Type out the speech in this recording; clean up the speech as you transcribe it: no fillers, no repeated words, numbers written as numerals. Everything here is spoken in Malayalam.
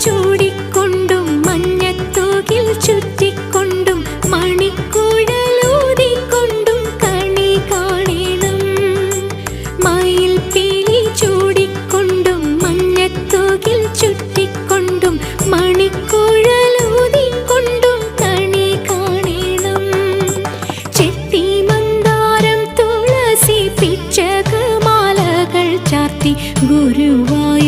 ചൂടിക്കൊണ്ടും മഞ്ഞത്തോകിൽ ചുറ്റിക്കൊണ്ടും മണിക്കുഴലൂതിക്കൊണ്ടും കണി കാണണം. മയിൽപ്പീലി ചൂടിക്കൊണ്ടും മഞ്ഞത്തോകിൽ ചുറ്റിക്കൊണ്ടും മണിക്കുഴലൂതിക്കൊണ്ടും കണി കാണണം. ചെത്തിമന്ദാരം തുളസി പിച്ചകമാലകൾ ചാർത്തി ഗുരുവായൂർ